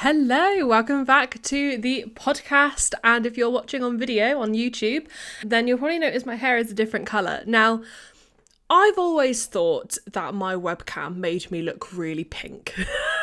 Hello, welcome back to the podcast. And if you're watching on video on YouTube, then you'll probably notice my hair is a different colour. Now, I've always thought that my webcam made me look really pink.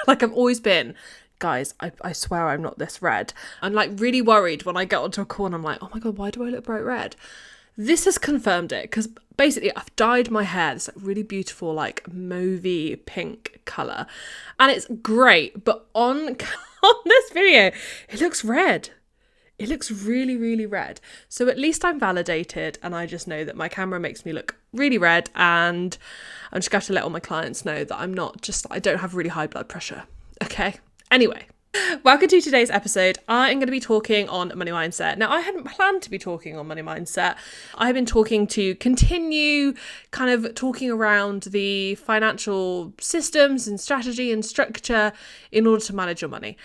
Like I've always been. Guys, I swear I'm not this red. I'm like really worried when I get onto a call and I'm like, oh my God, why do I look bright red? This has confirmed it because basically I've dyed my hair this like really beautiful like mauvey pink colour and it's great, but on this video it looks red. It looks really, really red. So at least I'm validated and I just know that my camera makes me look really red, and I'm just going to let all my clients know that I don't have really high blood pressure. Okay. Anyway. Welcome to today's episode. I am going to be talking on money mindset. Now, I hadn't planned to be talking on money mindset. I've been talking to continue kind of talking around the financial systems and strategy and structure in order to manage your money.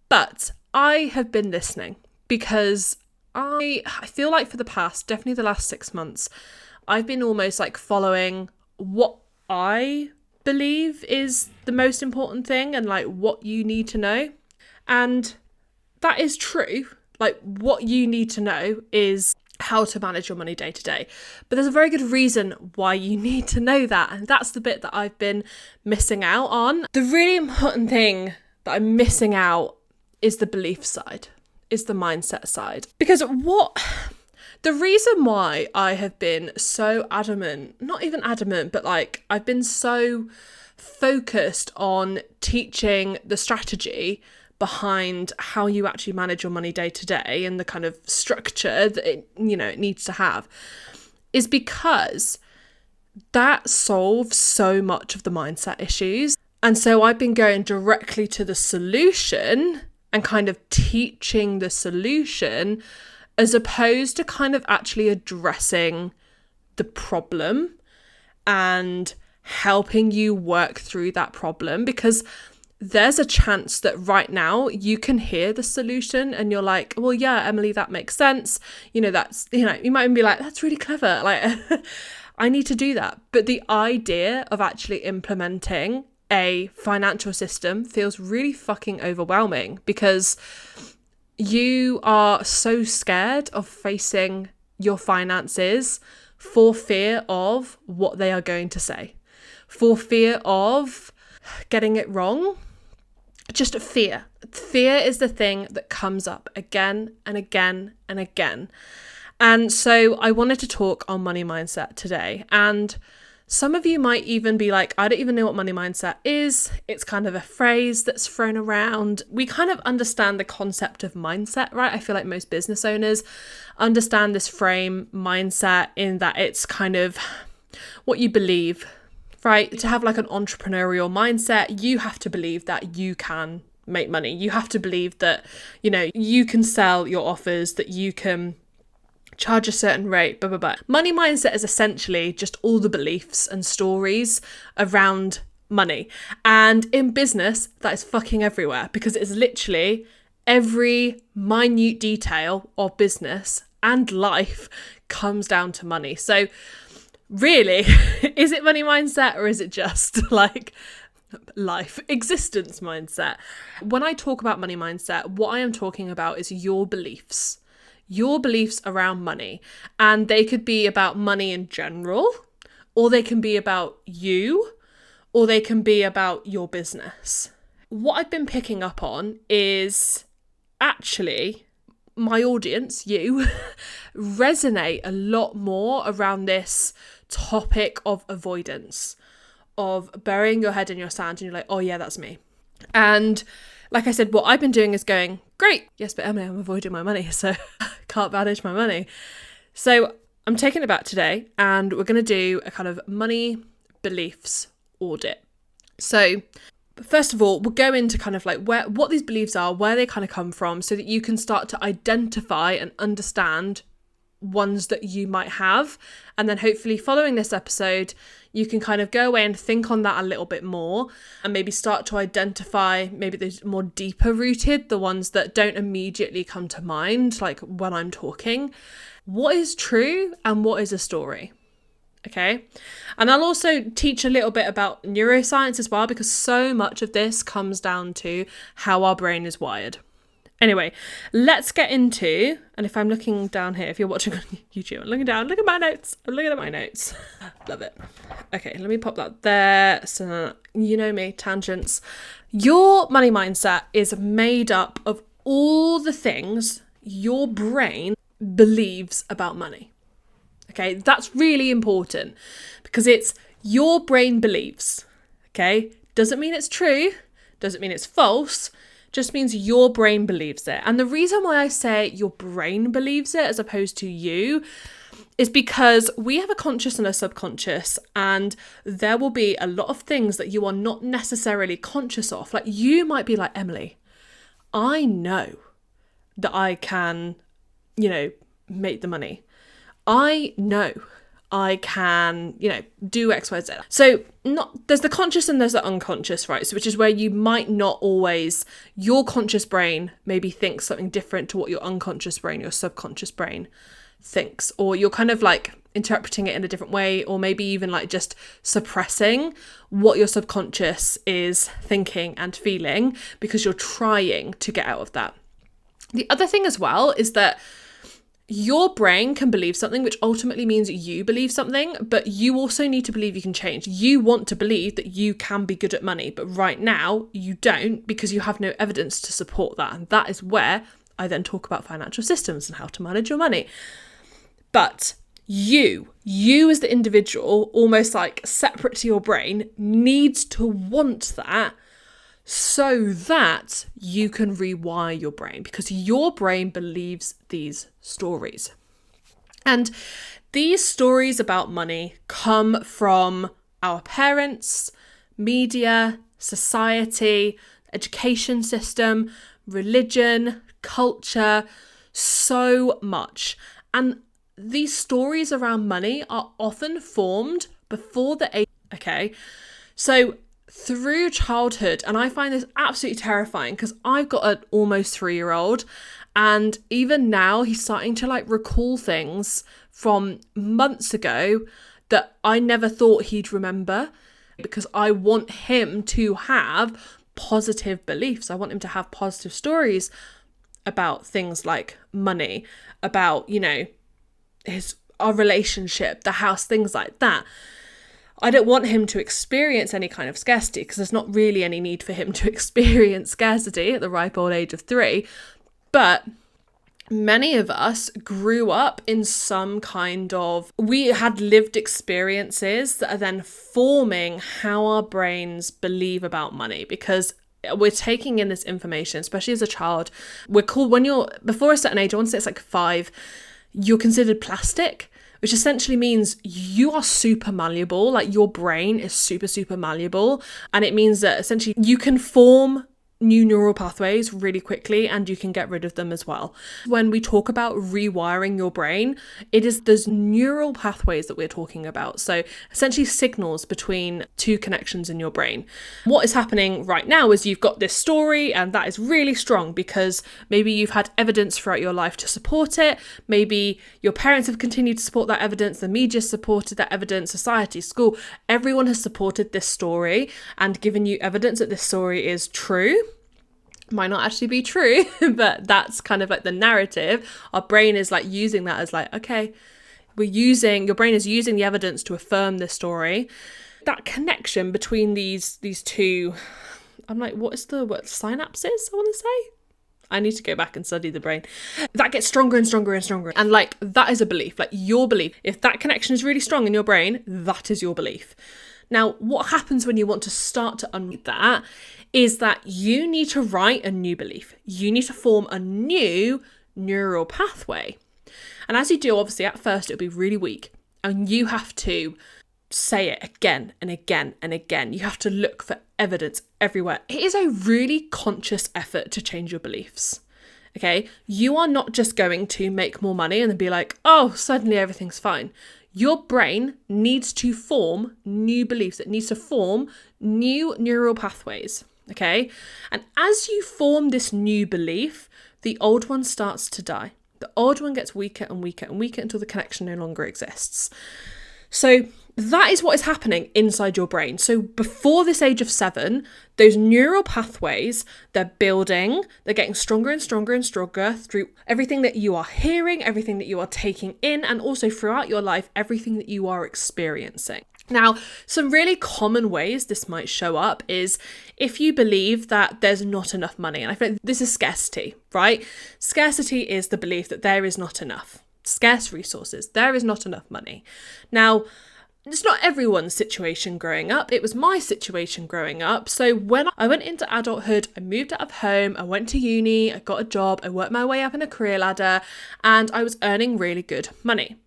But I have been listening because I feel like for the past, definitely the last 6 months, I've been almost like following what I believe is the most important thing and like what you need to know. And that is true. Like what you need to know is how to manage your money day to day. But there's a very good reason why you need to know that. And that's the bit that I've been missing out on. The really important thing that I'm missing out is the belief side, is the mindset side. Because the reason why I have been so adamant, not even adamant, but like I've been so focused on teaching the strategy behind how you actually manage your money day to day and the kind of structure that it needs to have is because that solves so much of the mindset issues. And so I've been going directly to the solution and kind of teaching the solution as opposed to kind of actually addressing the problem and helping you work through that problem, because there's a chance that right now you can hear the solution and you're like, well, yeah, Emilie, that makes sense. You might even be like, that's really clever. Like, I need to do that. But the idea of actually implementing a financial system feels really fucking overwhelming because you are so scared of facing your finances for fear of what they are going to say, for fear of getting it wrong. Just fear. Fear is the thing that comes up again and again and again. And so I wanted to talk on money mindset today. And some of you might even be like, I don't even know what money mindset is. It's kind of a phrase that's thrown around. We kind of understand the concept of mindset, right? I feel like most business owners understand this frame mindset in that it's kind of what you believe. Right? To have like an entrepreneurial mindset, you have to believe that you can make money. You have to believe that, you can sell your offers, that you can charge a certain rate, blah, blah, blah. Money mindset is essentially just all the beliefs and stories around money. And in business, that is fucking everywhere because it is literally every minute detail of business and life comes down to money. So really, is it money mindset or is it just like life, existence mindset? When I talk about money mindset, what I am talking about is your beliefs around money. And they could be about money in general, or they can be about you, or they can be about your business. What I've been picking up on is actually my audience, you, resonate a lot more around this topic of avoidance, of burying your head in your sand and you're like, oh yeah, that's me. And like I said, what I've been doing is going, great, yes, but Emilie, I'm avoiding my money, so I can't manage my money. So I'm taking it back today and we're going to do a kind of money beliefs audit. So first of all, we'll go into kind of like what these beliefs are, where they kind of come from, so that you can start to identify and understand ones that you might have. And then hopefully following this episode, you can kind of go away and think on that a little bit more and maybe start to identify maybe those more deeper rooted, the ones that don't immediately come to mind, like when I'm talking. What is true and what is a story? Okay. And I'll also teach a little bit about neuroscience as well, because so much of this comes down to how our brain is wired. Anyway, let's get into, and if I'm looking down here, if you're watching on YouTube, I'm looking down, look at my notes. I'm looking at my notes. Love it. Okay, let me pop that there. So, you know me, tangents. Your money mindset is made up of all the things your brain believes about money. Okay, that's really important because it's your brain believes. Okay, doesn't mean it's true, doesn't mean it's false, just means your brain believes it. And the reason why I say your brain believes it as opposed to you is because we have a conscious and a subconscious, and there will be a lot of things that you are not necessarily conscious of. Like, you might be like, Emilie, I know that I can, make the money. I know I can, do X, Y, Z. So there's the conscious and there's the unconscious, right? So which is where you might not always, your conscious brain maybe thinks something different to what your unconscious brain, your subconscious brain thinks, or you're kind of like interpreting it in a different way, or maybe even like just suppressing what your subconscious is thinking and feeling because you're trying to get out of that. The other thing as well is that your brain can believe something, which ultimately means you believe something, but you also need to believe you can change. You want to believe that you can be good at money, but right now you don't because you have no evidence to support that. And that is where I then talk about financial systems and how to manage your money. But you as the individual, almost like separate to your brain, needs to want that so that you can rewire your brain, because your brain believes these stories. And these stories about money come from our parents, media, society, education system, religion, culture, so much. And these stories around money are often formed before the age. Okay, so through childhood, and I find this absolutely terrifying because I've got an almost 3-year-old, and even now he's starting to like recall things from months ago that I never thought he'd remember, because I want him to have positive beliefs. I want him to have positive stories about things like money, about, our relationship, the house, things like that. I don't want him to experience any kind of scarcity, because there's not really any need for him to experience scarcity at the ripe old age of 3. But many of us grew up in some kind of, we had lived experiences that are then forming how our brains believe about money, because we're taking in this information, especially as a child. We're called, when you're before a certain age, I want to say it's like 5, you're considered plastic, which essentially means you are super malleable. Like, your brain is super, super malleable. And it means that essentially you can form new neural pathways really quickly, and you can get rid of them as well. When we talk about rewiring your brain, it is those neural pathways that we're talking about. So essentially signals between 2 connections in your brain. What is happening right now is you've got this story, and that is really strong because maybe you've had evidence throughout your life to support it. Maybe your parents have continued to support that evidence, the media supported that evidence, society, school, everyone has supported this story and given you evidence that this story is true. Might not actually be true, but that's kind of like the narrative. Our brain is like using that as like, okay, your brain is using the evidence to affirm this story. That connection between these 2, I'm like, what synapses, I want to say? I need to go back and study the brain. That gets stronger and stronger and stronger. And like, that is a belief, like your belief. If that connection is really strong in your brain, that is your belief. Now, what happens when you want to start to unmute that is that you need to write a new belief. You need to form a new neural pathway. And as you do, obviously, at first, it'll be really weak. And you have to say it again and again and again. You have to look for evidence everywhere. It is a really conscious effort to change your beliefs. Okay? You are not just going to make more money and then be like, oh, suddenly everything's fine. Your brain needs to form new beliefs. It needs to form new neural pathways. Okay? And as you form this new belief, the old one starts to die. The old one gets weaker and weaker and weaker until the connection no longer exists. So that is what is happening inside your brain. So before this age of 7, those neural pathways, they're building, they're getting stronger and stronger and stronger through everything that you are hearing, everything that you are taking in, and also throughout your life, everything that you are experiencing. Now, some really common ways this might show up is if you believe that there's not enough money. And I think this is scarcity, right? Scarcity is the belief that there is not enough. Scarce resources, there is not enough money. Now, it's not everyone's situation growing up. It was my situation growing up. So when I went into adulthood, I moved out of home, I went to uni, I got a job, I worked my way up in a career ladder, and I was earning really good money.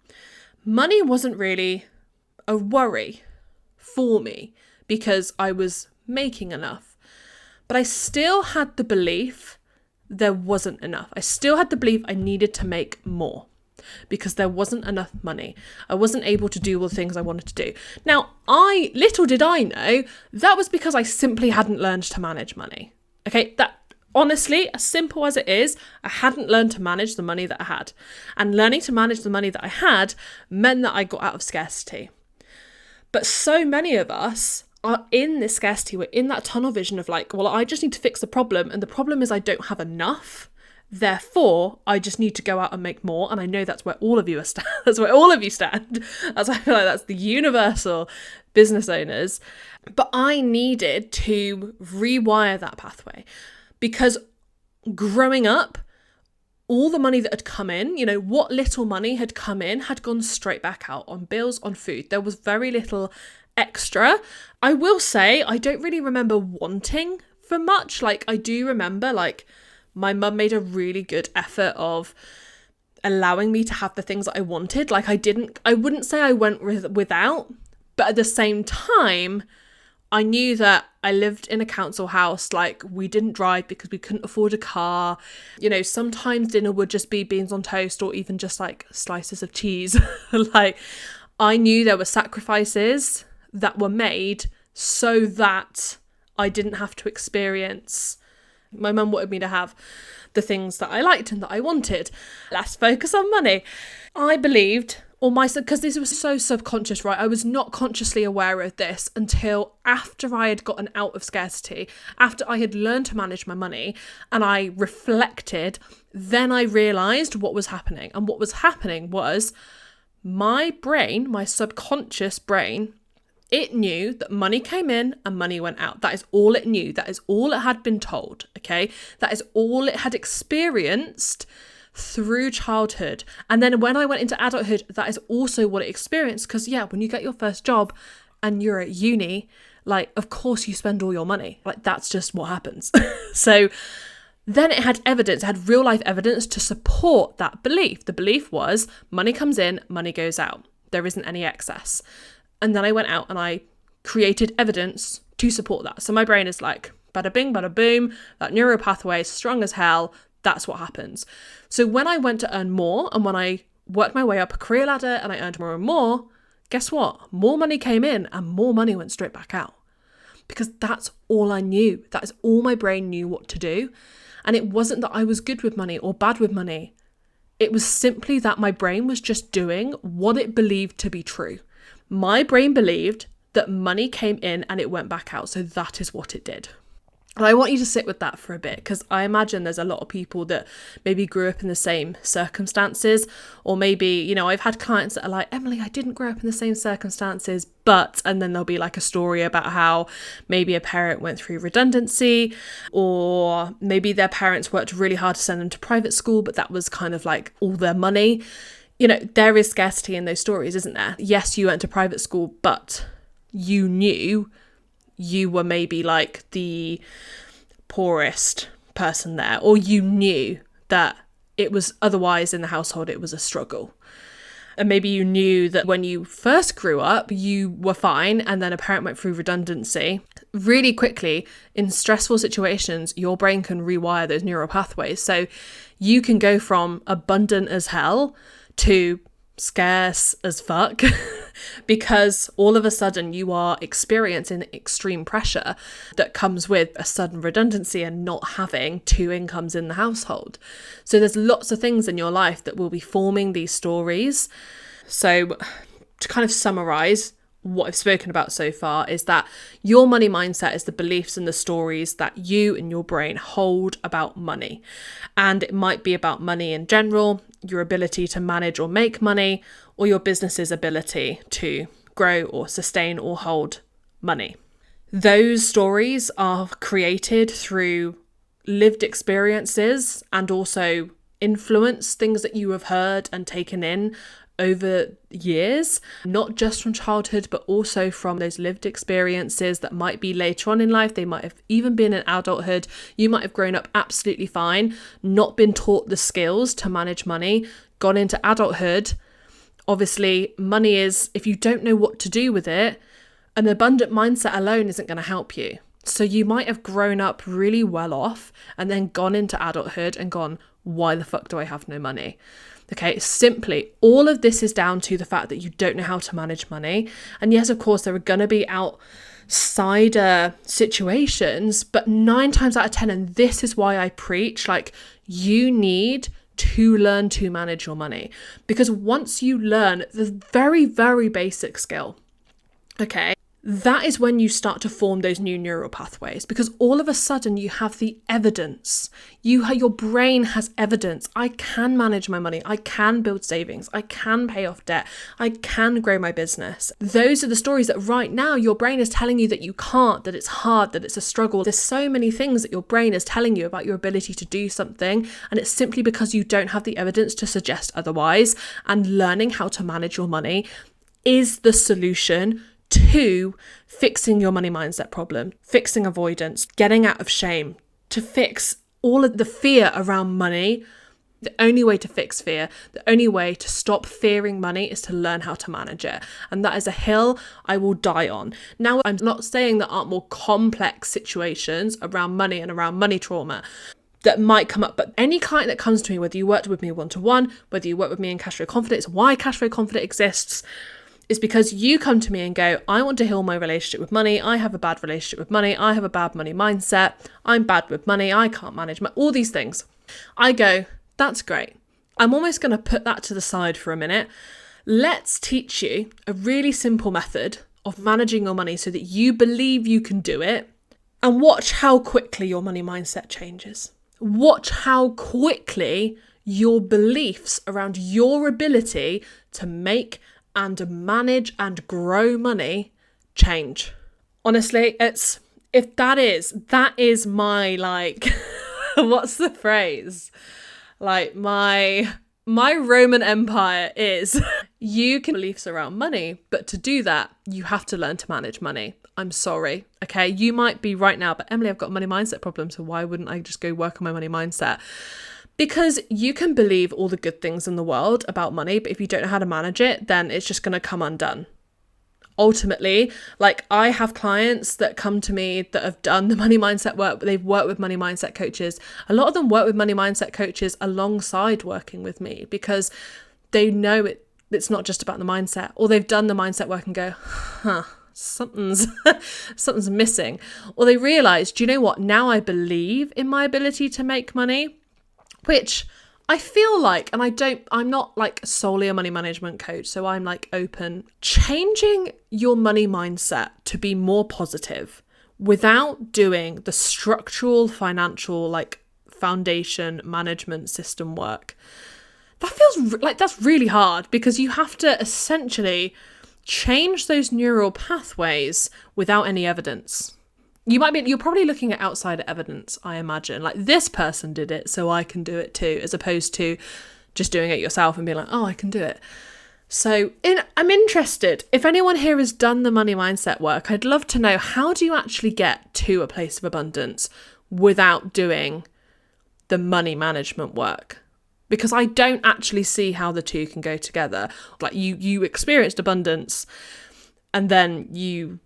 Money wasn't really a worry for me because I was making enough. But I still had the belief there wasn't enough. I still had the belief I needed to make more because there wasn't enough money. I wasn't able to do all the things I wanted to do. Now, little did I know, that was because I simply hadn't learned to manage money. Okay, that honestly, as simple as it is, I hadn't learned to manage the money that I had. And learning to manage the money that I had meant that I got out of scarcity. But so many of us are in this scarcity. We're in that tunnel vision of like, well, I just need to fix the problem. And the problem is I don't have enough. Therefore, I just need to go out and make more. And I know that's where all of you are that's where all of you stand. As I feel like that's the universal business owners. But I needed to rewire that pathway because growing up, all the money that had come in, what little money had come in had gone straight back out on bills, on food. There was very little extra. I will say I don't really remember wanting for much. Like I do remember my mum made a really good effort of allowing me to have the things that I wanted. Like I wouldn't say I went without, but at the same time, I knew that I lived in a council house. Like we didn't drive because we couldn't afford a car. Sometimes dinner would just be beans on toast or even just like slices of cheese. Like I knew there were sacrifices that were made so that I didn't have to experience. My mum wanted me to have the things that I liked and that I wanted. Let's focus on money. I believed, because this was so subconscious, right? I was not consciously aware of this until after I had gotten out of scarcity, after I had learned to manage my money and I reflected, then I realised what was happening. And what was happening was my brain, my subconscious brain, it knew that money came in and money went out. That is all it knew. That is all it had been told, okay? That is all it had experienced through childhood. And then when I went into adulthood, that is also what it experienced. Because when you get your first job and you're at uni, of course you spend all your money. That's just what happens. So then it had evidence, it had real life evidence to support that belief. The belief was money comes in, money goes out. There isn't any excess. And then I went out and I created evidence to support that. So my brain is like, bada bing, bada boom, that neural pathway is strong as hell. That's what happens. So when I went to earn more and when I worked my way up a career ladder and I earned more and more, guess what? More money came in and more money went straight back out. Because that's all I knew. That is all my brain knew what to do. And it wasn't that I was good with money or bad with money. It was simply that my brain was just doing what it believed to be true. My brain believed that money came in and it went back out. So that is what it did. And I want you to sit with that for a bit, because I imagine there's a lot of people that maybe grew up in the same circumstances, or maybe, I've had clients that are like, Emilie, I didn't grow up in the same circumstances, but, and then there'll be like a story about how maybe a parent went through redundancy, or maybe their parents worked really hard to send them to private school, but that was kind of like all their money. There is scarcity in those stories, isn't there? Yes, you went to private school, but you knew you were maybe like the poorest person there, or you knew that it was otherwise in the household, it was a struggle. And maybe you knew that when you first grew up, you were fine, and then a parent went through redundancy. Really quickly, in stressful situations, your brain can rewire those neural pathways. So you can go from abundant as hell to scarce as fuck because all of a sudden you are experiencing extreme pressure that comes with a sudden redundancy and not having two incomes in the household. So there's lots of things in your life that will be forming these stories. So to kind of summarize what I've spoken about so far, is that your money mindset is the beliefs and the stories that you and your brain hold about money. And it might be about money in general, your ability to manage or make money, or your business's ability to grow or sustain or hold money. Those stories are created through lived experiences and also influence, things that you have heard and taken in over years, not just from childhood, but also from those lived experiences that might be later on in life. They might have even been in adulthood. You might have grown up absolutely fine, not been taught the skills to manage money, gone into adulthood. Obviously, money is, if you don't know what to do with it, an abundant mindset alone isn't going to help you. So you might have grown up really well off and then gone into adulthood and gone, why the fuck do I have no money? Okay, simply, all of this is down to the fact that you don't know how to manage money. And yes, of course, there are going to be outsider situations, but 9 times out of 10, and this is why I preach, like, you need to learn to manage your money. Because once you learn the very, very basic skill, okay, that is when you start to form those new neural pathways, because all of a sudden you have the evidence. Your brain has evidence. I can manage my money. I can build savings. I can pay off debt. I can grow my business. Those are the stories that right now your brain is telling you that you can't, that it's hard, that it's a struggle. There's so many things that your brain is telling you about your ability to do something, and it's simply because you don't have the evidence to suggest otherwise. And learning how to manage your money is the solution to fixing your money mindset problem, fixing avoidance, getting out of shame, to fix all of the fear around money. The only way to fix fear, the only way to stop fearing money is to learn how to manage it. And that is a hill I will die on. Now, I'm not saying there aren't more complex situations around money and around money trauma that might come up, but any client that comes to me, whether you worked with me one-to-one, whether you work with me in Cashflow Confident, it's why Cashflow Confident exists, is because you come to me and go, I want to heal my relationship with money. I have a bad relationship with money. I have a bad money mindset. I'm bad with money. I can't manage all these things. I go, that's great. I'm almost going to put that to the side for a minute. Let's teach you a really simple method of managing your money so that you believe you can do it, and watch how quickly your money mindset changes. Watch how quickly your beliefs around your ability to make and manage and grow money change. Honestly, that is my, like, what's the phrase? Like, my Roman Empire is you can beliefs around money, but to do that, you have to learn to manage money. I'm sorry. Okay. You might be right now, but Emilie, I've got a money mindset problem. So why wouldn't I just go work on my money mindset? Because you can believe all the good things in the world about money, but if you don't know how to manage it, then it's just going to come undone. Ultimately, like, I have clients that come to me that have done the money mindset work, but they've worked with money mindset coaches. A lot of them work with money mindset coaches alongside working with me because they know it's not just about the mindset, or they've done the mindset work and go, something's missing. Or they realize, do you know what? Now I believe in my ability to make money. Which I feel like, and I'm not like solely a money management coach, so I'm like open. Changing your money mindset to be more positive without doing the structural, financial, like foundation management system work, that feels like that's really hard, because you have to essentially change those neural pathways without any evidence. You're probably looking at outsider evidence, I imagine. Like, this person did it, so I can do it too, as opposed to just doing it yourself and being like, oh, I can do it. So I'm interested. If anyone here has done the money mindset work, I'd love to know, how do you actually get to a place of abundance without doing the money management work? Because I don't actually see how the two can go together. Like, you experienced abundance and then you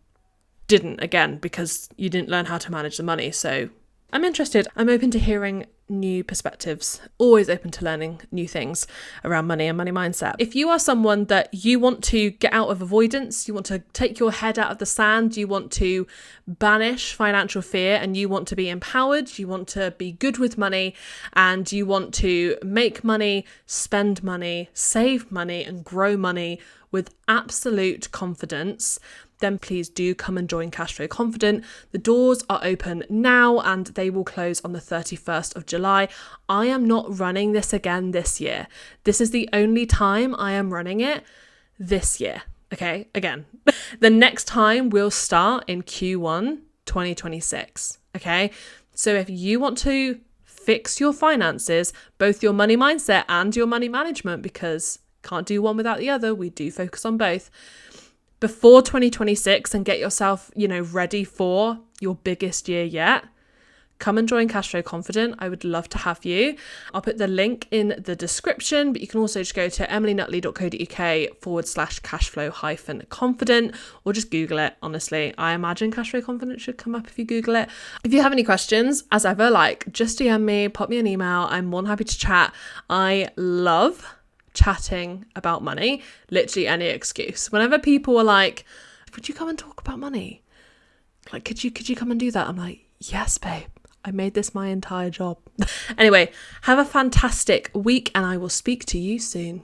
didn't again because you didn't learn how to manage the money. So I'm interested. I'm open to hearing new perspectives, always open to learning new things around money and money mindset. If you are someone that you want to get out of avoidance, you want to take your head out of the sand, you want to banish financial fear, and you want to be empowered, you want to be good with money, and you want to make money, spend money, save money, and grow money with absolute confidence, then please do come and join Cashflow Confident. The doors are open now and they will close on the 31st of July. I am not running this again this year. This is the only time I am running it this year. Okay, again. The next time will start in Q1 2026. Okay, so if you want to fix your finances, both your money mindset and your money management, because can't do one without the other, we do focus on both, before 2026 and get yourself, ready for your biggest year yet, come and join Cashflow Confident. I would love to have you. I'll put the link in the description, but you can also just go to emilienutley.co.uk/cashflow-confident, or just Google it. Honestly, I imagine Cashflow Confident should come up if you Google it. If you have any questions, as ever, just DM me, pop me an email. I'm more than happy to chat. I love chatting about money, literally any excuse. Whenever people are like, would you come and talk about money? Could you come and do that? I'm like, yes, babe. I made this my entire job. Anyway, have a fantastic week and I will speak to you soon.